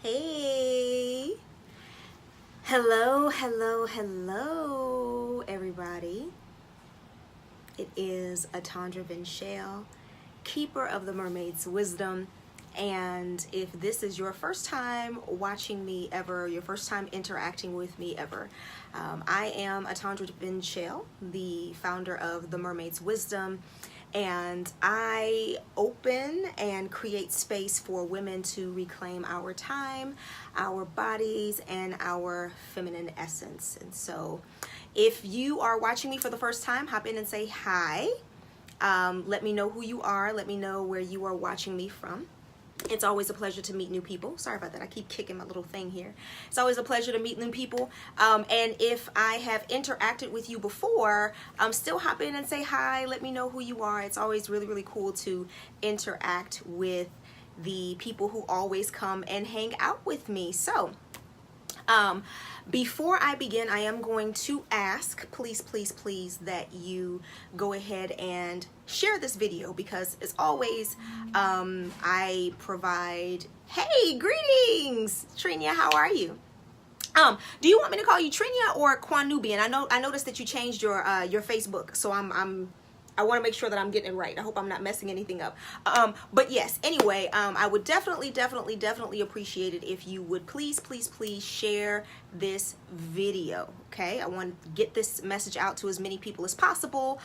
Hey, hello, everybody. It is A'Tondra Vinchealle, keeper of the Mermaid's wisdom. And if this is your first time watching me ever, your first time interacting with me ever, I am A'Tondra Vinchealle, the founder of the Mermaid's Wisdom. And I open and create space for women to reclaim our time, our bodies, and our feminine essence. And so if you are watching me for the first time, hop in and say hi. Let me know who you are. Let me know where you are watching me from. It's always a pleasure to meet new people. Sorry about that. I keep kicking my little thing here. It's always a pleasure to meet new people. And if I have interacted with you before, still hop in and say hi. Let me know who you are. It's always really, really cool to interact with the people who always come and hang out with me. So, before I begin, I am going to ask, please, that you go ahead and share this video, because as always, I provide, hey, greetings, Trinia, how are you? Do you want me to call you Trinia or Kwanubian? I noticed that you changed your Facebook, so I want to make sure that I'm getting it right. I hope I'm not messing anything up. But yes, anyway, I would definitely appreciate it if you would please share this video, okay? I want to get this message out to as many people as possible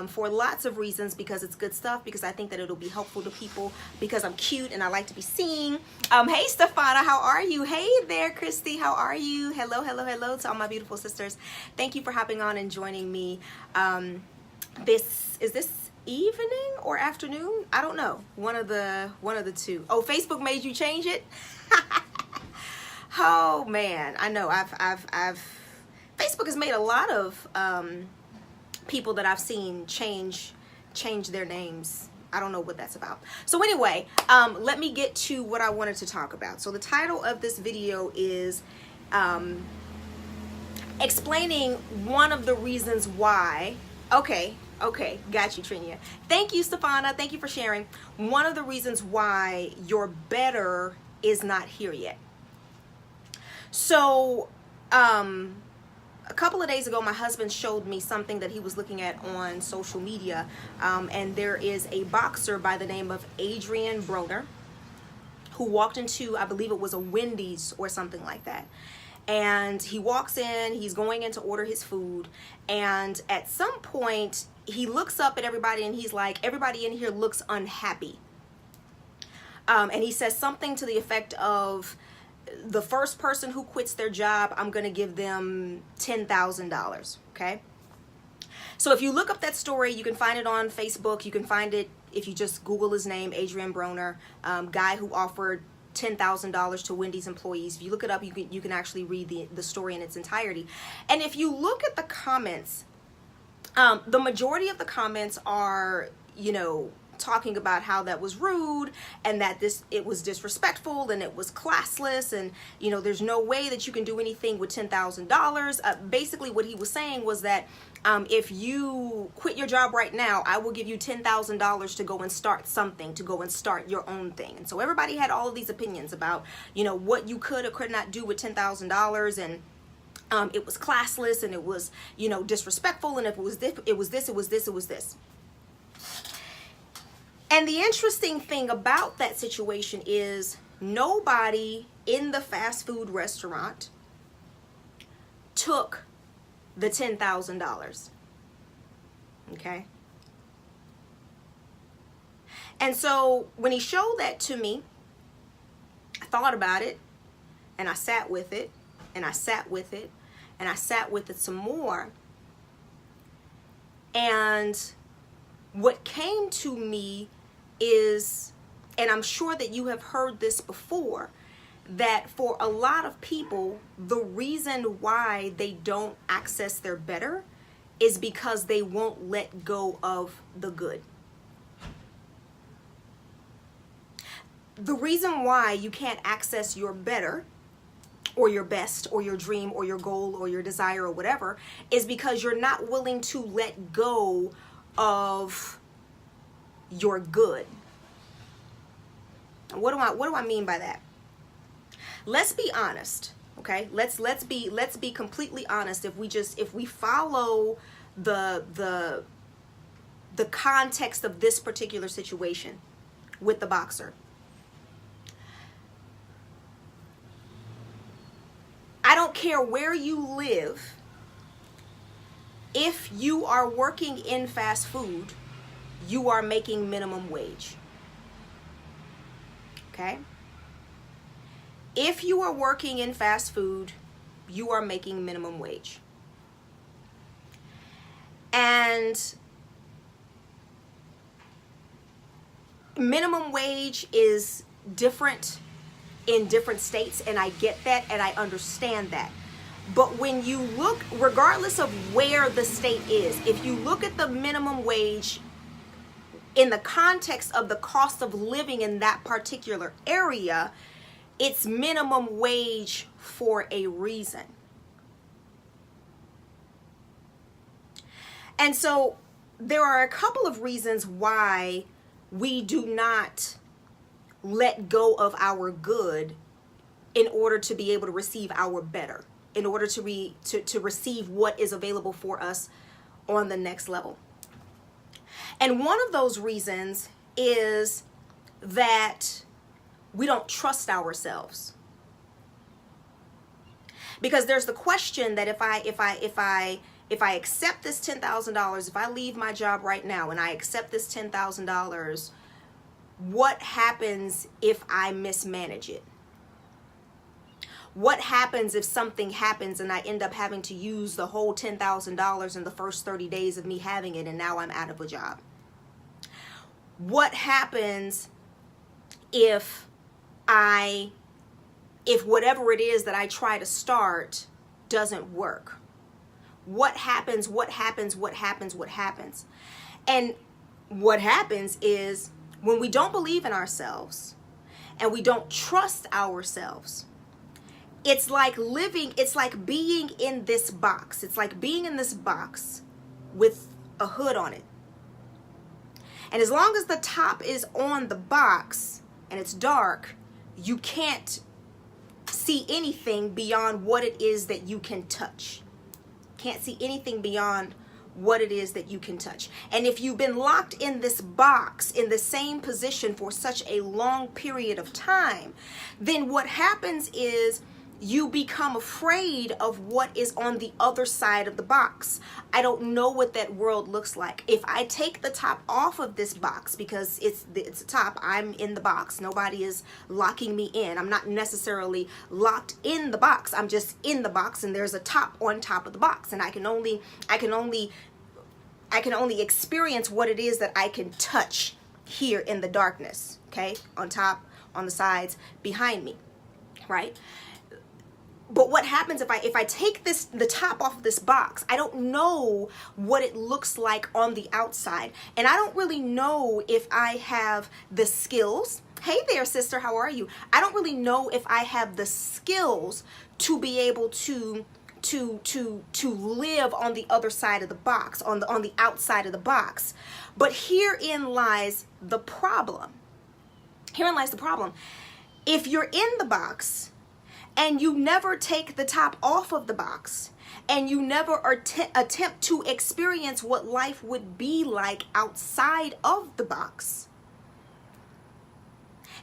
for lots of reasons, because it's good stuff, because I think that it'll be helpful to people, because I'm cute and I like to be seen. Hey, Stefana, how are you? Hey there, Christy, how are you? Hello to all my beautiful sisters. Thank you for hopping on and joining me. Is this evening or afternoon? I don't know. One of the two. Oh, Facebook made you change it? Oh man, I know. Facebook has made a lot of people that I've seen change their names. I don't know what that's about. So anyway, let me get to what I wanted to talk about. So the title of this video is explaining one of the reasons why. Okay, got you, Trinia. Thank you, Stefana. Thank you for sharing. One of the reasons why your better is not here yet. So, a couple of days ago, my husband showed me something that he was looking at on social media, and there is a boxer by the name of Adrian Broner who walked into, I believe it was a Wendy's or something like that. And he walks in, he's going in to order his food, and at some point he looks up at everybody and he's like, everybody in here looks unhappy. And he says something to the effect of, the first person who quits their job, I'm going to give them $10,000, okay? So if you look up that story, you can find it on Facebook. You can find it if you just Google his name, Adrian Broner, guy who offered $10,000 to Wendy's employees. If you look it up, you can actually read the story in its entirety. And if you look at the comments, the majority of the comments are, talking about how that was rude, and that it was disrespectful, and it was classless, and there's no way that you can do anything with $10,000. Basically what he was saying was that if you quit your job right now, I will give you $10,000 to go and start something, to go and start your own thing. And so everybody had all of these opinions about what you could or could not do with $10,000, and it was classless, and it was disrespectful, and if it was this. And the interesting thing about that situation is nobody in the fast food restaurant took the $10,000. Okay? And so when he showed that to me, I thought about it, and I sat with it, and I sat with it, and I sat with it some more. And what came to me is, and I'm sure that you have heard this before, that for a lot of people, the reason why they don't access their better is because they won't let go of the good. The reason why you can't access your better, or your best, or your dream, or your goal, or your desire, or whatever, is because you're not willing to let go of your good. What do I mean by that? let's be honest, okay? Let's be completely honest. If we follow the context of this particular situation with the boxer, I don't care where you live. If you are working in fast food, you are making minimum wage. Okay? If you are working in fast food, you are making minimum wage. And minimum wage is different in different states, and I get that and I understand that. But when you look, regardless of where the state is, if you look at the minimum wage in the context of the cost of living in that particular area, it's minimum wage for a reason. And so there are a couple of reasons why we do not let go of our good in order to be able to receive our better, in order to receive what is available for us on the next level. And one of those reasons is that we don't trust ourselves. Because there's the question that if I accept this $10,000, if I leave my job right now and I accept this $10,000, what happens if I mismanage it? What happens if something happens and I end up having to use the whole $10,000 in the first 30 days of me having it and now I'm out of a job? What happens if whatever it is that I try to start doesn't work? What happens? And what happens is, when we don't believe in ourselves and we don't trust ourselves, it's like being in this box. It's like being in this box with a hood on it. And as long as the top is on the box and it's dark, you can't see anything beyond what it is that you can touch. Can't see anything beyond what it is that you can touch. And if you've been locked in this box, in the same position for such a long period of time, then what happens is you become afraid of what is on the other side of the box. I don't know what that world looks like. If I take the top off of this box, because it's the top, I'm in the box. Nobody is locking me in. I'm not necessarily locked in the box. I'm just in the box, and there's a top on top of the box, and I can only experience what it is that I can touch here in the darkness, okay? On top, on the sides, behind me, right? But what happens if I take the top off of this box? I don't know what it looks like on the outside. And I don't really know if I have the skills. Hey there, sister, how are you? I don't really know if I have the skills to be able to live on the other side of the box, on the outside of the box. But herein lies the problem. Herein lies the problem. If you're in the box and you never take the top off of the box, and you never attempt to experience what life would be like outside of the box,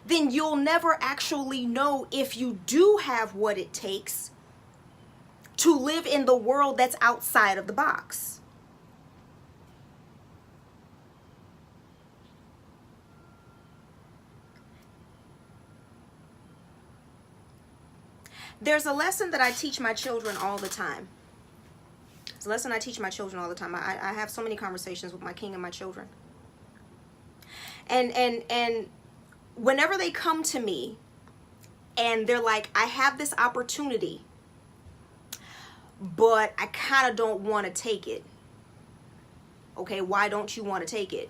then you'll never actually know if you do have what it takes to live in the world that's outside of the box. There's a lesson that I teach my children all the time. It's a lesson I teach my children all the time. I have so many conversations with my king and my children. And whenever they come to me and they're like, I have this opportunity, but I kind of don't want to take it. Okay, why don't you want to take it?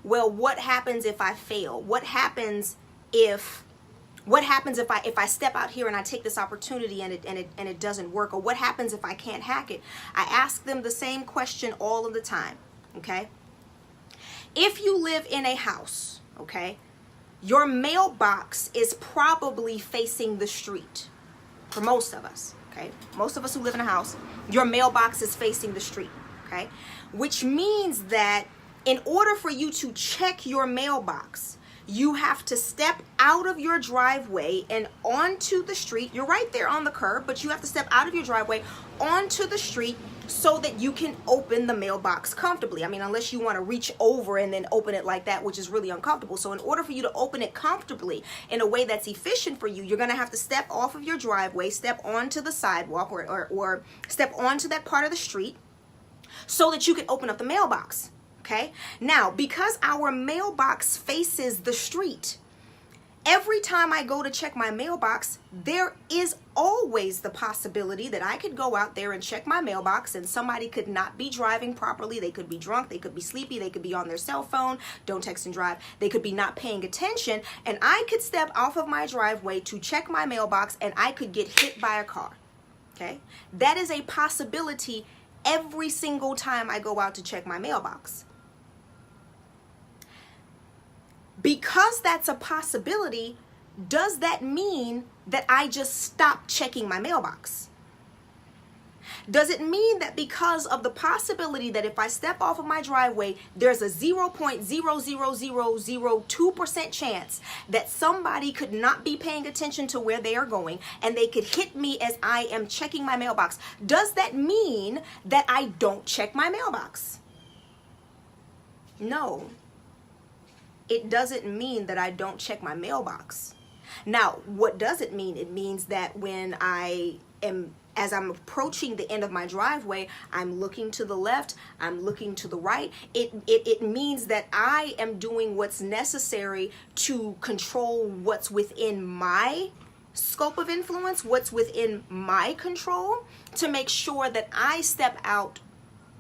Well, what happens if I fail? What happens if I step out here and I take this opportunity and it doesn't work? Or what happens if I can't hack it? I ask them the same question all of the time, okay? If you live in a house, okay, your mailbox is probably facing the street. For most of us, okay? Most of us who live in a house, your mailbox is facing the street, okay? Which means that in order for you to check your mailbox, you have to step out of your driveway and onto the street. You're right there on the curb, but you have to step out of your driveway onto the street so that you can open the mailbox comfortably. I mean, unless you want to reach over and then open it like that, which is really uncomfortable. So in order for you to open it comfortably in a way that's efficient for you, you're going to have to step off of your driveway, step onto the sidewalk or step onto that part of the street so that you can open up the mailbox. Okay? Now, because our mailbox faces the street, every time I go to check my mailbox, there is always the possibility that I could go out there and check my mailbox and somebody could not be driving properly. They could be drunk, they could be sleepy, they could be on their cell phone, don't text and drive. They could be not paying attention, and I could step off of my driveway to check my mailbox and I could get hit by a car. Okay? That is a possibility every single time I go out to check my mailbox. Because that's a possibility, does that mean that I just stop checking my mailbox? Does it mean that because of the possibility that if I step off of my driveway, there's a 0.00002% chance that somebody could not be paying attention to where they are going and they could hit me as I am checking my mailbox? Does that mean that I don't check my mailbox? No. It doesn't mean that I don't check my mailbox. Now, what does it mean? It means that when as I'm approaching the end of my driveway, I'm looking to the left, I'm looking to the right. It means that I am doing what's necessary to control what's within my scope of influence, what's within my control, to make sure that I step out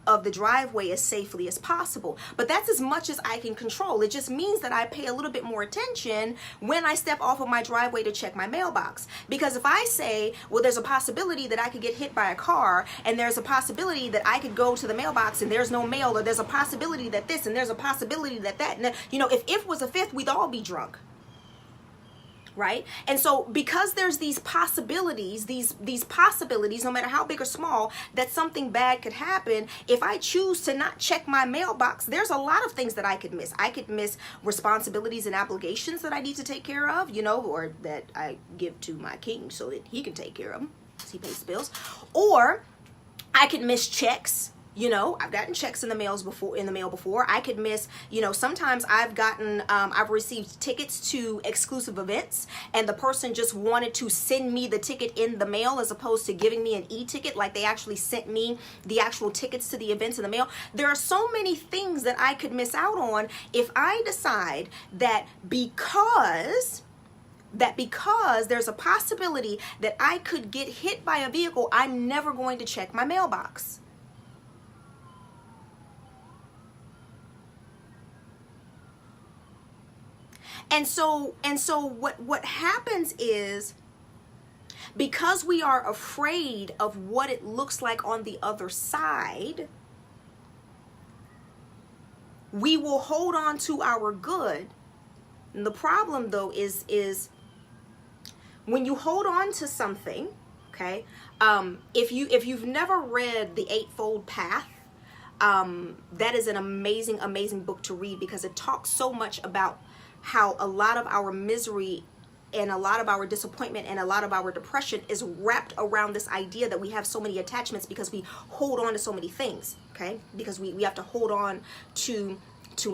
of the driveway as safely as possible. But that's as much as I can control. It just means that I pay a little bit more attention when I step off of my driveway to check my mailbox. Because if I say, well, there's a possibility that I could get hit by a car, and there's a possibility that I could go to the mailbox and there's no mail, or there's a possibility that this and there's a possibility that that, and you know, if was a fifth, we'd all be drunk. Right? And so because there's these possibilities, these possibilities, no matter how big or small, that something bad could happen, if I choose to not check my mailbox, there's a lot of things that I could miss. I could miss responsibilities and obligations that I need to take care of, you know, or that I give to my king so that he can take care of them, because he pays bills. Or I could miss checks. You know, I've gotten checks in the mail before. I could miss, you know, sometimes I've received tickets to exclusive events, and the person just wanted to send me the ticket in the mail as opposed to giving me an e-ticket, like they actually sent me the actual tickets to the events in the mail. There are so many things that I could miss out on if I decide that because there's a possibility that I could get hit by a vehicle, I'm never going to check my mailbox. And so what happens is, because we are afraid of what it looks like on the other side, we will hold on to our good. And the problem though is when you hold on to something, okay, if you've never read The Eightfold Path, that is an amazing book to read, because it talks so much about how a lot of our misery and a lot of our disappointment and a lot of our depression is wrapped around this idea that we have so many attachments because we hold on to so many things, okay? Because we have to hold on to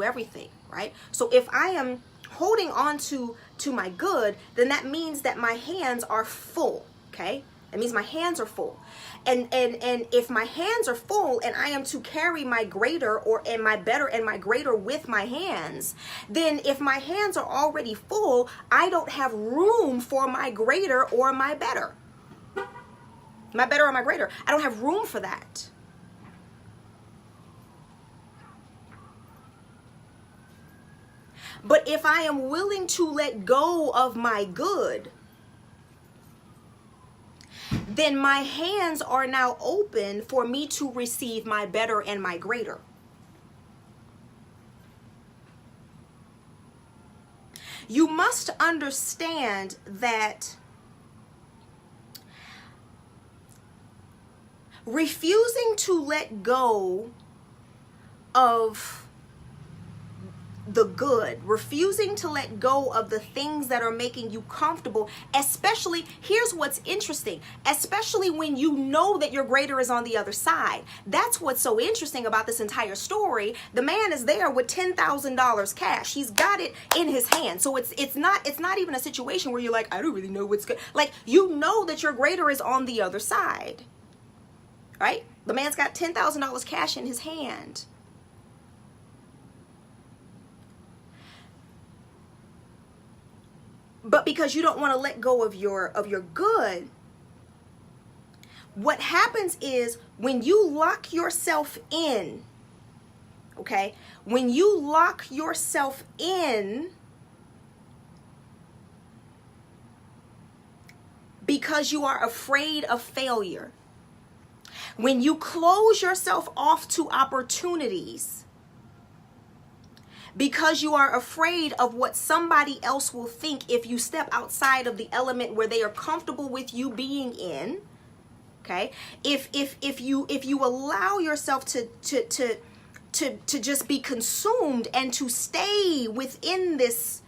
everything, right? So if I am holding on to my good, then that means that my hands are full, okay? That means my hands are full. And if my hands are full and I am to carry my greater and my better and my greater with my hands, then if my hands are already full, I don't have room for my greater or my better. My better or my greater. I don't have room for that. But if I am willing to let go of my good, then my hands are now open for me to receive my better and my greater. You must understand that refusing to let go of the good, refusing to let go of the things that are making you comfortable, especially, here's what's interesting, especially when you know that your greater is on the other side. That's what's so interesting about this entire story. The man is there with $10,000 cash. He's got it in his hand. So it's not even a situation where you're like, I don't really know what's good. Like, you know that your greater is on the other side, right? The man's got $10,000 cash in his hand. But because you don't want to let go of your good, what happens is when you lock yourself in, okay? When you lock yourself in because you are afraid of failure, when you close yourself off to opportunities because you are afraid of what somebody else will think if you step outside of the element where they are comfortable with you being in, okay? If you allow yourself to just be consumed and to stay within this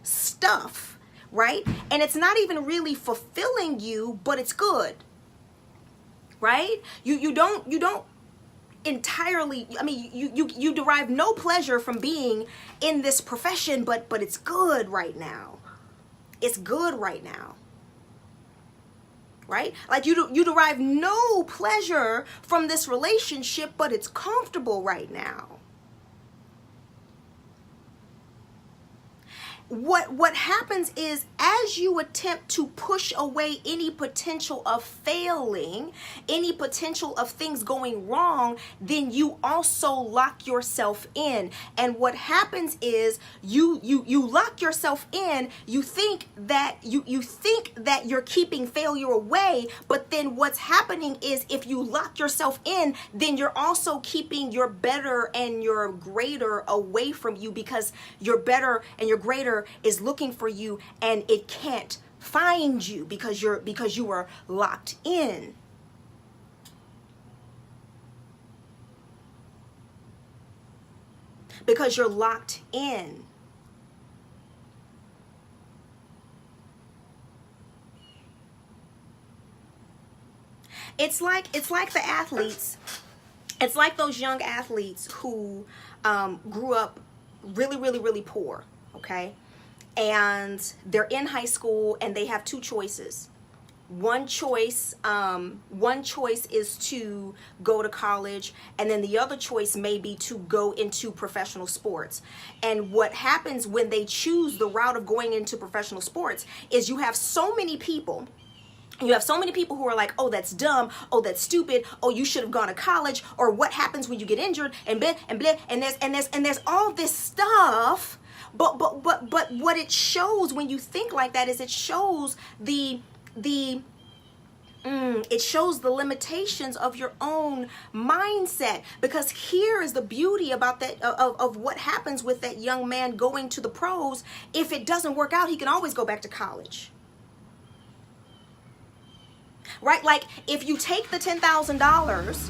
stuff, right? And it's not even really fulfilling you, but it's good, right? You don't entirely, I mean, you derive no pleasure from being in this profession, but it's good right now. It's good right now, right? Like you derive no pleasure from this relationship, but it's comfortable right now. What happens is, as you attempt to push away any potential of failing, any potential of things going wrong, then you also lock yourself in. And what happens is you lock yourself in. You think that you think that you're keeping failure away, but then what's happening is, if you lock yourself in, then you're also keeping your better and your greater away from you, because your better and your greater is looking for you and it can't find you because you are locked in. Because you're locked in. It's like the athletes. It's like those young athletes who grew up really, really, really poor, okay? And they're in high school and they have two choices. One choice is to go to college, and then the other choice may be to go into professional sports. And what happens when they choose the route of going into professional sports is you have so many people who are like, oh, that's dumb, oh, that's stupid, oh, you should have gone to college, or what happens when you get injured, and blah, and blah, and there's all this stuff. But what it shows when you think like that is it shows the limitations of your own mindset. Because here is the beauty about that, of what happens with that young man going to the pros. If it doesn't work out, he can always go back to college. Right? Like, if you take the $10,000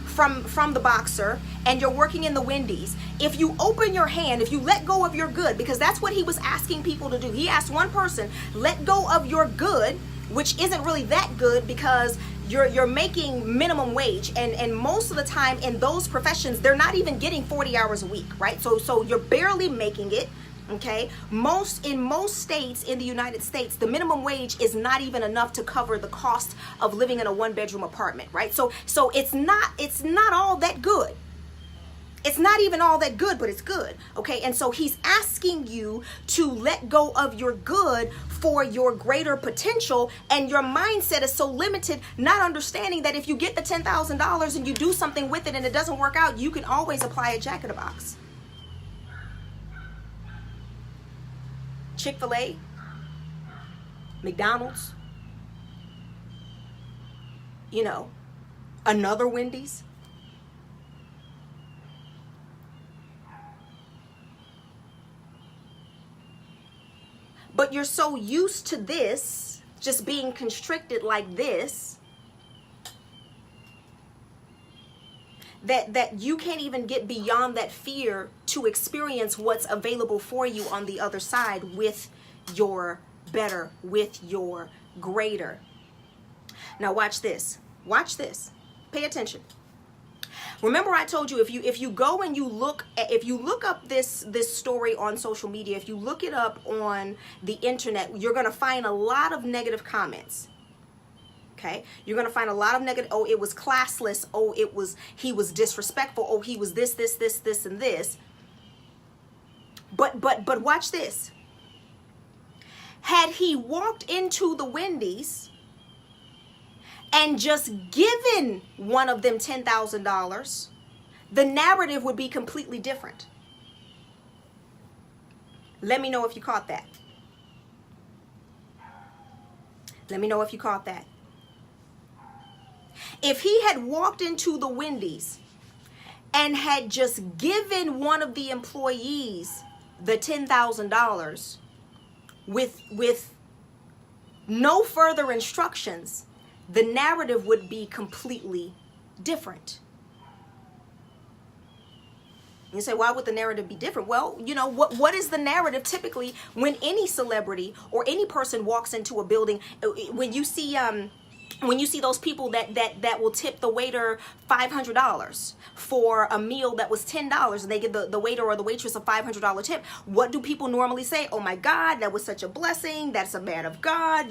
from the boxer and you're working in the Wendy's, if you open your hand, if you let go of your good, because that's what he was asking people to do. He asked one person, let go of your good, which isn't really that good because you're making minimum wage, and most of the time in those professions they're not even getting 40 hours a week, right? So you're barely making it. Okay, in most states in the United States, the minimum wage is not even enough to cover the cost of living in a one-bedroom apartment, right? So it's not all that good. It's not even all that good, but it's good. Okay, and so he's asking you to let go of your good for your greater potential, and your mindset is so limited, not understanding that if you get the $10,000 and you do something with it and it doesn't work out, you can always apply a jack in a box. Chick-fil-A, McDonald's, another Wendy's. But you're so used to this, just being constricted like this, that you can't even get beyond that fear to experience what's available for you on the other side with your better, with your greater. Now watch this. Watch this. Pay attention. Remember I told you if you go and if you look up this story on social media, if you look it up on the internet, you're going to find a lot of negative comments. Okay? You're going to find a lot of negative, oh, it was classless, oh, he was disrespectful, oh, he was this, and this. But watch this. Had he walked into the Wendy's and just given one of them $10,000, the narrative would be completely different. Let me know if you caught that. Let me know if you caught that. If he had walked into the Wendy's and had just given one of the employees the $10,000 with no further instructions, the narrative would be completely different. You say, why would the narrative be different? Well, you know, what is the narrative typically when any celebrity or any person walks into a building? When you see those people that will tip the waiter $500 for a meal that was $10, and they give the waiter or the waitress a $500 tip, what do people normally say? Oh my God, that was such a blessing. That's a man of God.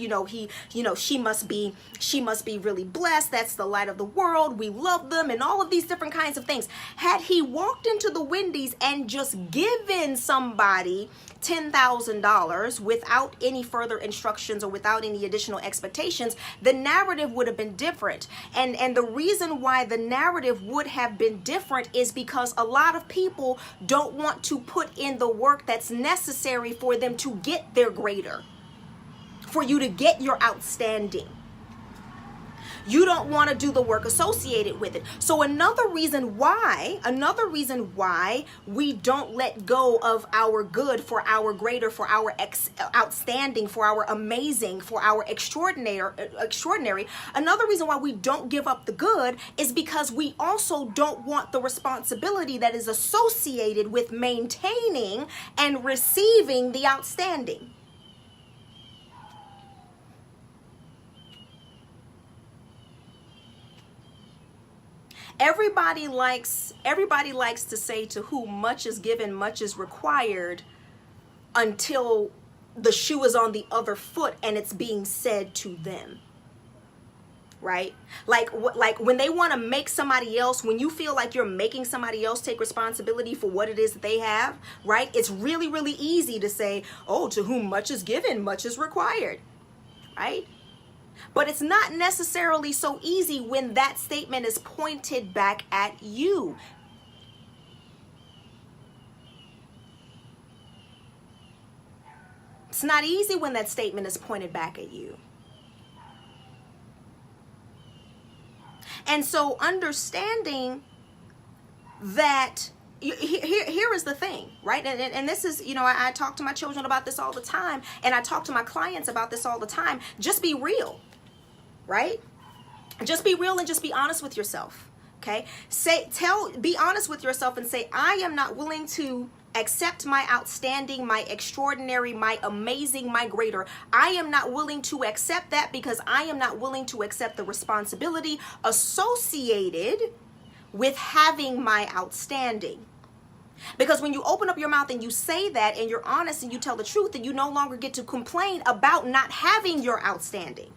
She must be really blessed. That's the light of the world. We love them, and all of these different kinds of things. Had he walked into the Wendy's and just given somebody $10,000 without any further instructions or without any additional expectations, the narrative would have been different. And the reason why the narrative would have been different is because a lot of people don't want to put in the work that's necessary for them to get their greater, for you to get your outstanding. You don't want to do the work associated with it. So another reason why we don't let go of our good for our greater, for our outstanding, for our amazing, for our extraordinary, another reason why we don't give up the good is because we also don't want the responsibility that is associated with maintaining and receiving the outstanding. Everybody likes to say, to whom much is given, much is required, until the shoe is on the other foot and it's being said to them. Right? Like when they want to make somebody else, when you feel like you're making somebody else take responsibility for what it is that they have, right? It's really, really easy to say, oh, to whom much is given, much is required. Right? But it's not necessarily so easy when that statement is pointed back at you. It's not easy when that statement is pointed back at you. And so understanding that, here is the thing, right? And this is, I talk to my children about this all the time, and I talk to my clients about this all the time. Just be real, right? Just be real and just be honest with yourself, okay? Be honest with yourself and say, I am not willing to accept my outstanding, my extraordinary, my amazing, my greater. I am not willing to accept that because I am not willing to accept the responsibility associated with having my outstanding. Because when you open up your mouth and you say that and you're honest and you tell the truth, then you no longer get to complain about not having your outstanding.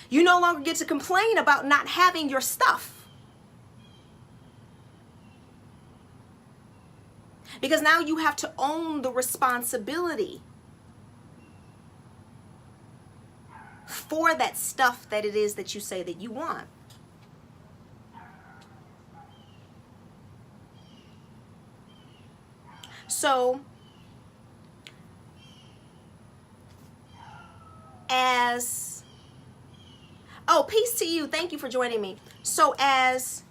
You no longer get to complain about not having your stuff. Because now you have to own the responsibility for that stuff that it is that you say that you want. So, peace to you. Thank you for joining me. So after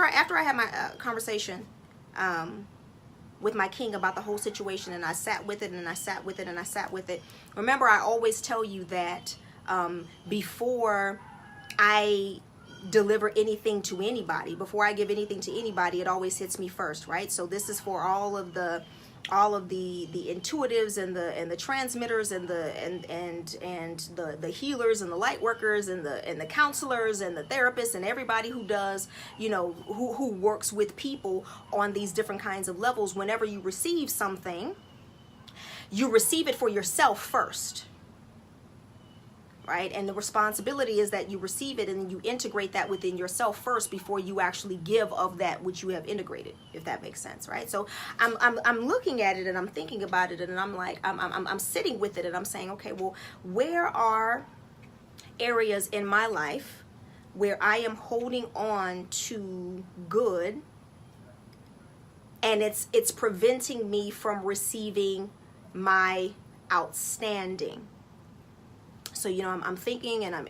after I had my conversation with my king about the whole situation, and I sat with it, and I sat with it, and I sat with it. Remember, I always tell you that before I deliver anything to anybody, before I give anything to anybody, it always hits me first, right? So this is for all of the intuitives and the transmitters and the healers and the light workers and the counselors and the therapists and everybody who does, you know, who works with people on these different kinds of levels. Whenever you receive something, you receive it for yourself first, right? And the responsibility is that you receive it and you integrate that within yourself first before you actually give of that which you have integrated, if that makes sense, right? So I'm looking at it and I'm thinking about it, and I'm like, I'm sitting with it, and I'm saying, okay, well, where are areas in my life where I am holding on to good, and it's preventing me from receiving my outstanding? So, you know, I'm thinking, and I'm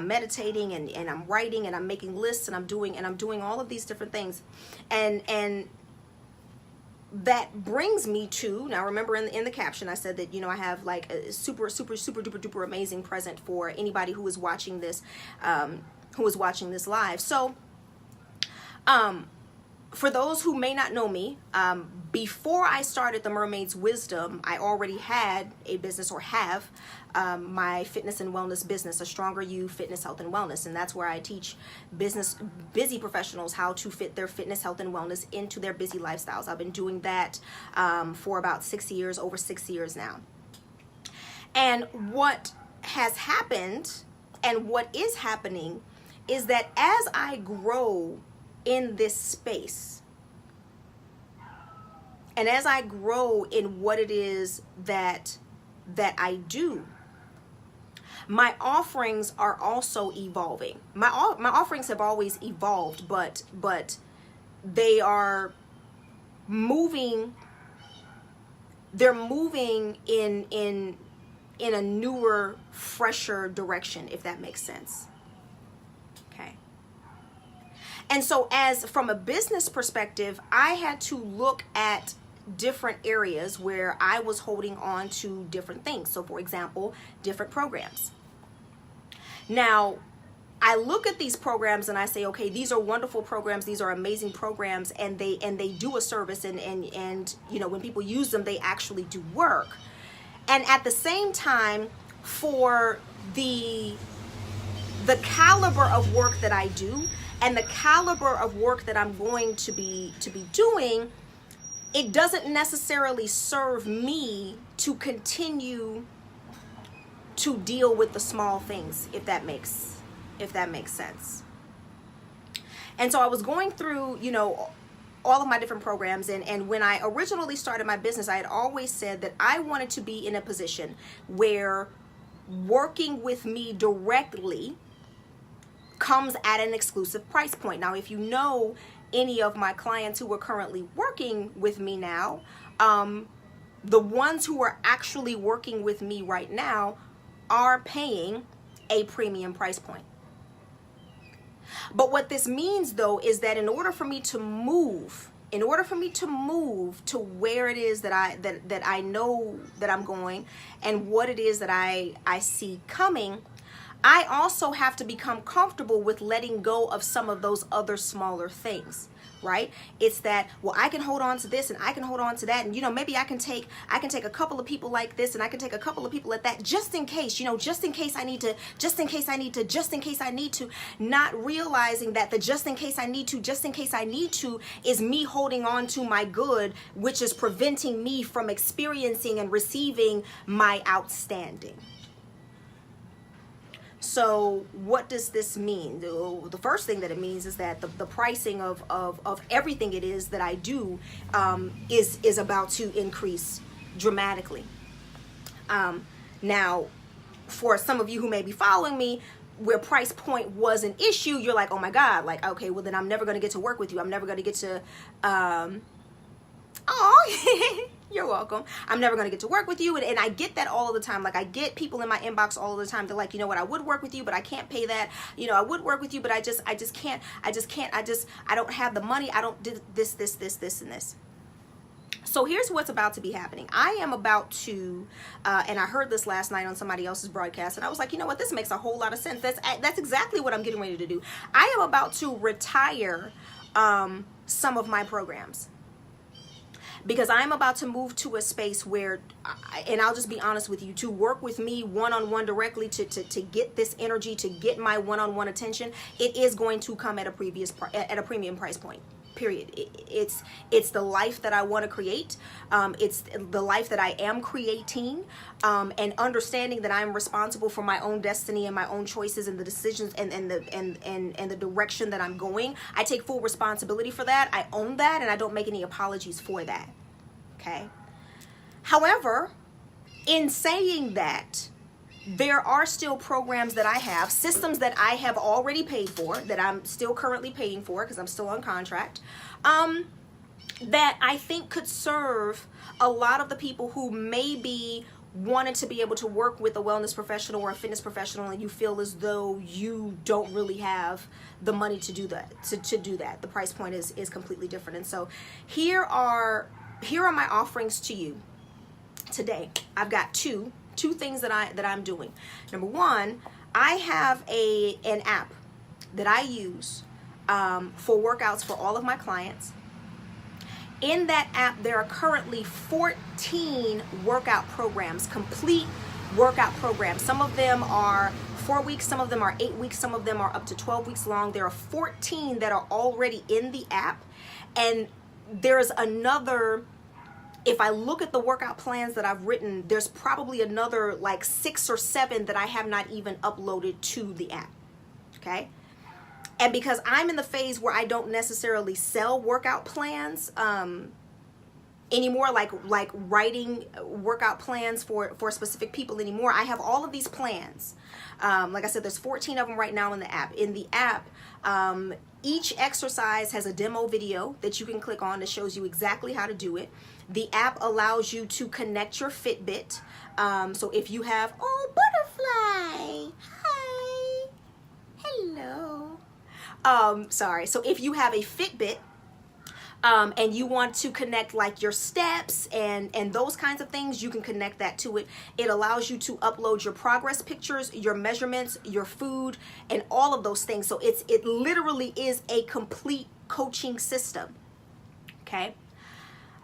meditating, and I'm writing, and I'm making lists, and I'm doing all of these different things, and that brings me to, now remember in the caption I said that, you know, I have like a super duper amazing present for anybody who is watching this live. So for those who may not know me, before I started the Mermaid's Wisdom, I already had a business, or have my fitness and wellness business, A Stronger You Fitness, Health, and Wellness. And that's where I teach busy professionals how to fit their fitness, health, and wellness into their busy lifestyles. I've been doing that for about 6 years, over 6 years now. And what has happened, and what is happening, is that as I grow in this space, and as I grow in what it is that I do, my offerings are also evolving. My offerings have always evolved, but they are moving. They're moving in a newer, fresher direction, if that makes sense. Okay. And so, as from a business perspective, I had to look at different areas where I was holding on to different things. So, for example, different programs. Now, I look at these programs and I say, okay, these are wonderful programs, these are amazing programs, and they do a service, and you know, when people use them, they actually do work. And at the same time, for the caliber of work that I do, and the caliber of work that I'm going to be doing, it doesn't necessarily serve me to continue to deal with the small things, if that makes sense. And so I was going through, you know, all of my different programs, and when I originally started my business, I had always said that I wanted to be in a position where working with me directly comes at an exclusive price point. Now, if you know any of my clients who are currently working with me now, the ones who are actually working with me right now are paying a premium price point. But what this means, though, is that in order for me to move to where it is that I know that I'm going, and what it is that I see coming, I also have to become comfortable with letting go of some of those other smaller things, right? It's that, well, I can hold on to this, and I can hold on to that, and, you know, maybe I can take a couple of people like this, and I can take a couple of people at that, just in case, you know, just in case I need to, not realizing that the just in case I need to is me holding on to my good, which is preventing me from experiencing and receiving my outstanding. So what does this mean? The first thing that it means is that the pricing of everything it is that I do is about to increase dramatically. Now, for some of you who may be following me, where price point was an issue, you're like, oh my God, like, okay, well then I'm never going to get to work with you. I'm never going to get to Oh, you're welcome. I'm never going to get to work with you. And I get that all the time. Like, I get people in my inbox all the time. They're like, you know what, I would work with you, but I can't pay that. You know, I would work with you, but I just can't. I don't have the money. I don't do this, and this. So here's what's about to be happening. I am about to, and I heard this last night on somebody else's broadcast, and I was like, you know what, this makes a whole lot of sense. That's exactly what I'm getting ready to do. I am about to retire some of my programs, because I'm about to move to a space where, and I'll just be honest with you, to work with me one-on-one directly, to get this energy, to get my one-on-one attention, it is going to come at a premium price point. Period. It's the life that I want to create. It's the life that I am creating, and understanding that I'm responsible for my own destiny and my own choices and the decisions and the direction that I'm going. I take full responsibility for that. I own that, and I don't make any apologies for that. Okay. However, in saying that, there are still programs that I have, systems that I have already paid for, that I'm still currently paying for because I'm still on contract, that I think could serve a lot of the people who maybe wanted to be able to work with a wellness professional or a fitness professional, and you feel as though you don't really have the money to do that. To do that, the price point is completely different. And so here are my offerings to you today. I've got two things that I'm doing. Number one, I have an app that I use for workouts for all of my clients. In that app, there are currently 14 workout programs, complete workout programs. Some of them are 4 weeks, some of them are 8 weeks, some of them are up to 12 weeks long. There are 14 that are already in the app, and there's another. If I look at the workout plans that I've written, there's probably another like 6 or 7 that I have not even uploaded to the app. Okay. And because I'm in the phase where I don't necessarily sell workout plans anymore, like writing workout plans for specific people anymore, I have all of these plans. Like I said, there's 14 of them right now in the app. In the app, each exercise has a demo video that you can click on that shows you exactly how to do it. The app allows you to connect your Fitbit. So if you have, oh, butterfly, hi, hello. Sorry. So if you have a Fitbit, and you want to connect like your steps and those kinds of things, you can connect that to it. It allows you to upload your progress pictures, your measurements, your food, and all of those things. So it literally is a complete coaching system. Okay.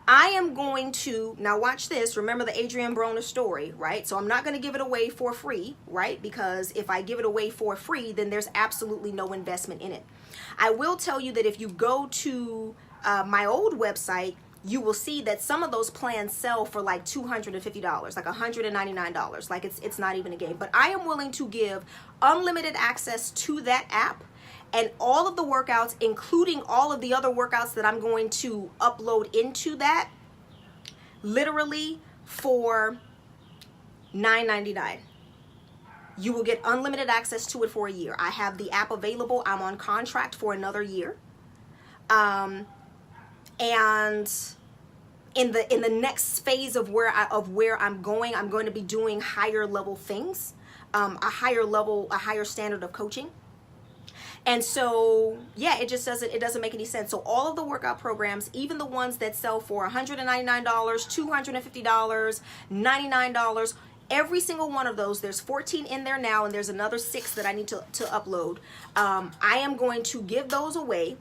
I am going to, now watch this, remember the Adrienne Broner story, right? So I'm not going to give it away for free, right? Because if I give it away for free, then there's absolutely no investment in it. I will tell you that if you go to my old website, you will see that some of those plans sell for like $250, like $199. Like it's not even a game. But I am willing to give unlimited access to that app and all of the workouts, including all of the other workouts that I'm going to upload into that, literally for $9.99. You will get unlimited access to it for a year. I have the app available. I'm on contract for another year. And in the next phase of where I'm going to be doing higher level things, a higher standard of coaching. And so, yeah, it doesn't make any sense. So all of the workout programs, even the ones that sell for $199, $250, $99, every single one of those, there's 14 in there now, and there's another 6 that I need to upload. I am going to give those away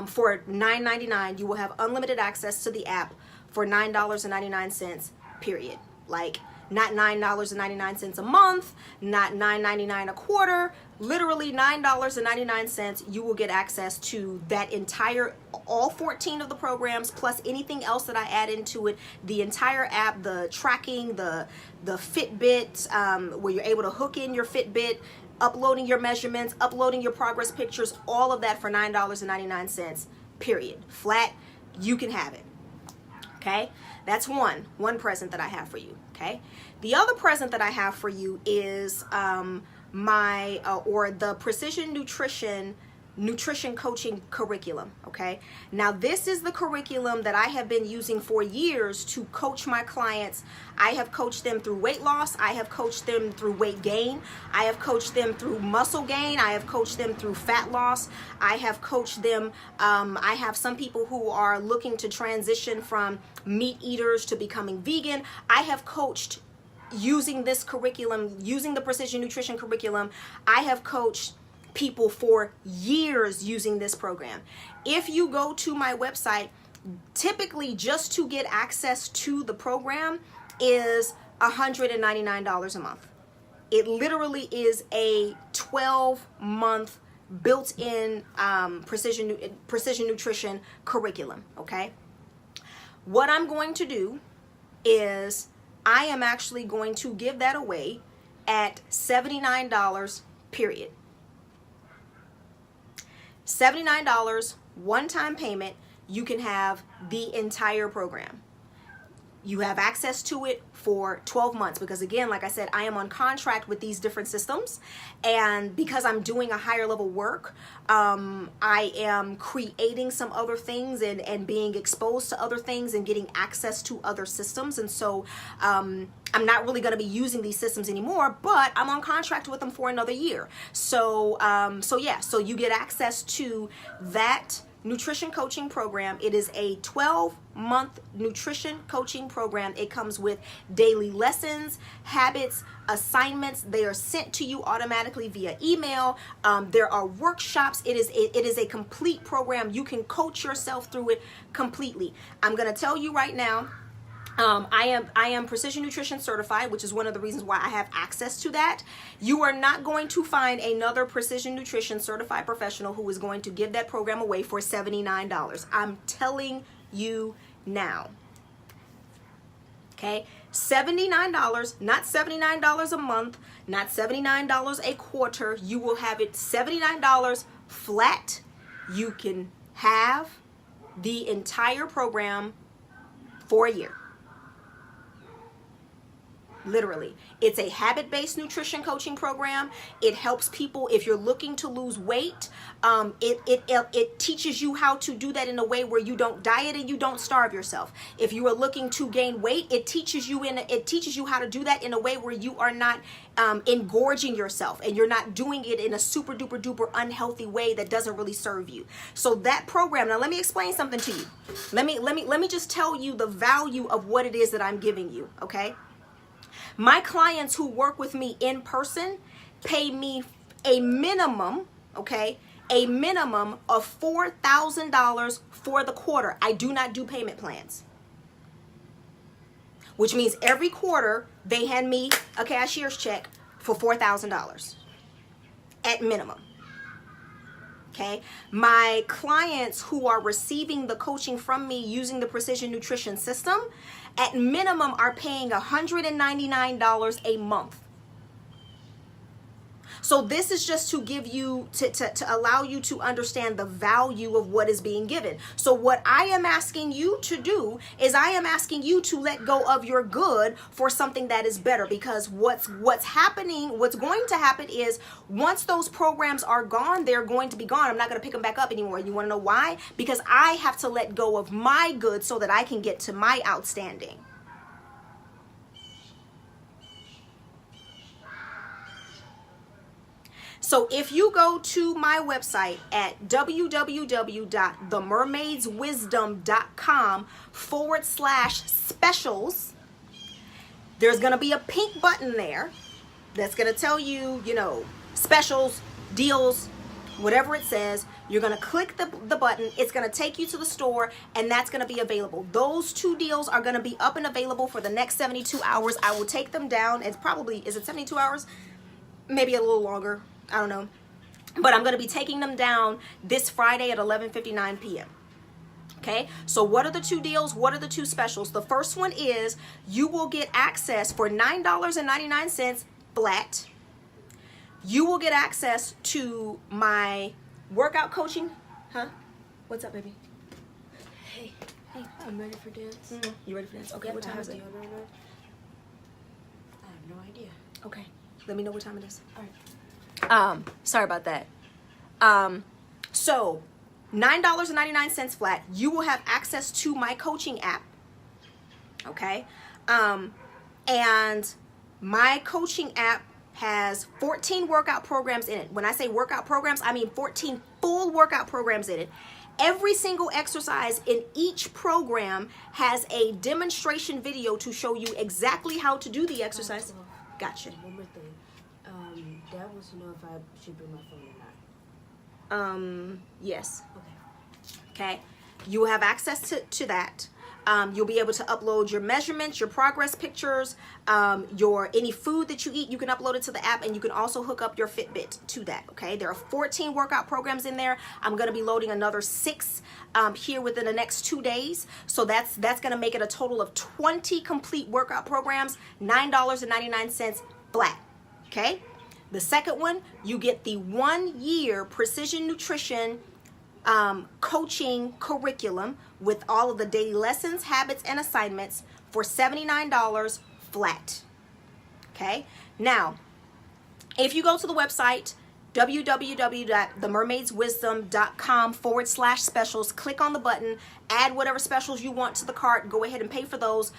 for $9.99. You will have unlimited access to the app for $9.99, period. Like, not $9.99 a month, not $9.99 a quarter, literally $9.99. You will get access to that entire, all 14 of the programs, plus anything else that I add into it, the entire app, the tracking, the Fitbit, where you're able to hook in your Fitbit, uploading your measurements, uploading your progress pictures, all of that for $9.99, period. Flat, you can have it. Okay? That's one present that I have for you. Okay? The other present that I have for you is the Precision Nutrition nutrition coaching curriculum. Okay, now this is the curriculum that I have been using for years to coach my clients. I have coached them through weight loss, I have coached them through weight gain, I have coached them through muscle gain, I have coached them through fat loss, I have coached them, I have some people who are looking to transition from meat eaters to becoming vegan. I have coached using this curriculum, using the precision nutrition curriculum. I have coached people for years using this program. If you go to my website, typically just to get access to the program is $199 a month. It literally is a 12-month built-in precision nutrition curriculum. Okay, what I'm going to do is I am actually going to give that away at $79, period. $79, one-time payment. You can have the entire program. You have access to it for 12 months because, again, like I said, I am on contract with these different systems, and because I'm doing a higher level work, I am creating some other things and being exposed to other things and getting access to other systems. And so I'm not really going to be using these systems anymore, but I'm on contract with them for another year. So so you get access to that nutrition coaching program. It is a 12-month nutrition coaching program. It comes with daily lessons, habits, assignments. They are sent to you automatically via email. There are workshops. It is a complete program. You can coach yourself through it completely. I'm going to tell you right now, I am precision nutrition certified, which is one of the reasons why I have access to that. You are not going to find another precision nutrition certified professional who is going to give that program away for $79. I'm telling you now. Okay, $79, not $79 a month, not $79 a quarter. You will have it $79 flat. You can have the entire program for a year. Literally, it's a habit-based nutrition coaching program. It helps people if you're looking to lose weight. It teaches you how to do that in a way where you don't diet and you don't starve yourself. If you are looking to gain weight, it teaches you how to do that in a way where you are not engorging yourself and you're not doing it in a super duper duper unhealthy way that doesn't really serve you. So that program, now let me explain something to you. Let me just tell you the value of what it is that I'm giving you. Okay. My clients who work with me in person pay me a minimum, okay, a minimum of $4,000 for the quarter. I do not do payment plans, which means every quarter they hand me a cashier's check for $4,000 at minimum. Okay, my clients who are receiving the coaching from me using the precision nutrition system at minimum are paying $199 a month. So this is just to give you, to allow you to understand the value of what is being given. So what I am asking you to do is I am asking you to let go of your good for something that is better, because what's going to happen is once those programs are gone, they're going to be gone. I'm not going to pick them back up anymore. You want to know why? Because I have to let go of my good so that I can get to my outstanding. So if you go to my website at www.themermaidswisdom.com/specials, there's going to be a pink button there that's going to tell you, specials, deals, whatever it says. You're going to click the button. It's going to take you to the store, and that's going to be available. Those two deals are going to be up and available for the next 72 hours. I will take them down. It's probably, is it 72 hours? Maybe a little longer. I don't know. But I'm going to be taking them down this Friday at 11:59 p.m. Okay, so what are the two deals? What are the two specials? The first one is you will get access for $9.99 flat. You will get access to my workout coaching. Huh? What's up, baby? Hey, I'm ready for dance. You ready for dance? Okay, what time is it? I have no idea. Okay, let me know what time it is. All right. Sorry about that. So $9.99 flat. You will have access to my coaching app. Okay. And my coaching app has 14 workout programs in it. When I say workout programs, I mean 14 full workout programs in it. Every single exercise in each program has a demonstration video to show you exactly how to do the exercise. Gotcha. One more thing. Dad wants to know if I should bring my phone or not. Yes. Okay. Okay. You will have access to that. You'll be able to upload your measurements, your progress pictures, any food that you eat, you can upload it to the app, and you can also hook up your Fitbit to that. Okay, there are 14 workout programs in there. I'm going to be loading another 6 here within the next 2 days. So that's going to make it a total of 20 complete workout programs, $9.99 flat. Okay. The second one, you get the 1-year precision nutrition coaching curriculum with all of the daily lessons, habits, and assignments for $79 flat. Okay. Now, if you go to the website, www.themermaidswisdom.com/specials, click on the button, add whatever specials you want to the cart, go ahead and pay for those.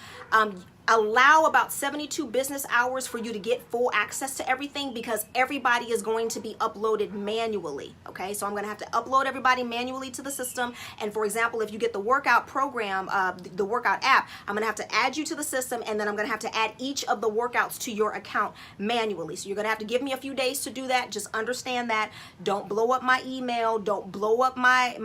Allow about 72 business hours for you to get full access to everything, because everybody is going to be uploaded manually. Okay, so I'm going to have to upload everybody manually to the system. And for example, if you get the workout program, the workout app, I'm going to have to add you to the system, and then I'm going to have to add each of the workouts to your account manually. So you're going to have to give me a few days to do that. Just understand that. Don't blow up my email. Don't blow up my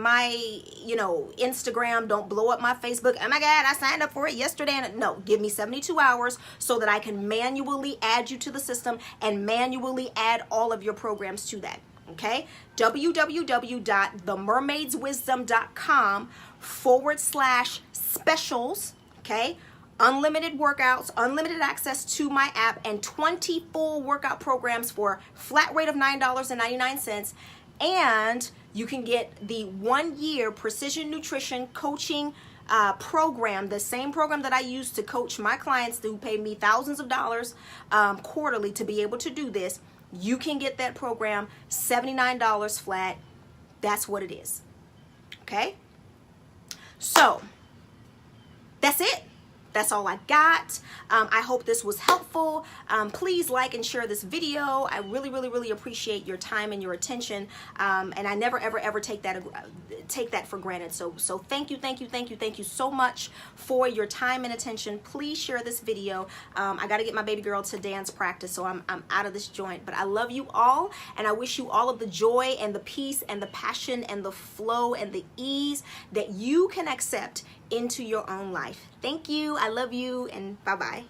Instagram. Don't blow up my Facebook. Oh my God, I signed up for it yesterday. No, give me 72 hours so that I can manually add you to the system and manually add all of your programs to that. Okay, www.themermaidswisdom.com/specials. Okay, unlimited workouts, unlimited access to my app, and 20 full workout programs for flat rate of $9.99. And you can get the 1-year precision nutrition coaching program, the same program that I use to coach my clients who pay me thousands of dollars quarterly to be able to do this. You can get that program $79 flat. That's what it is. Okay, so that's it. That's all I got. I hope this was helpful. Please like and share this video. I really, really, really appreciate your time and your attention. And I never, ever, ever take that for granted. So thank you so much for your time and attention. Please share this video. I got to get my baby girl to dance practice, so I'm out of this joint. But I love you all, and I wish you all of the joy and the peace and the passion and the flow and the ease that you can accept into your own life. Thank you. I love you, and bye-bye.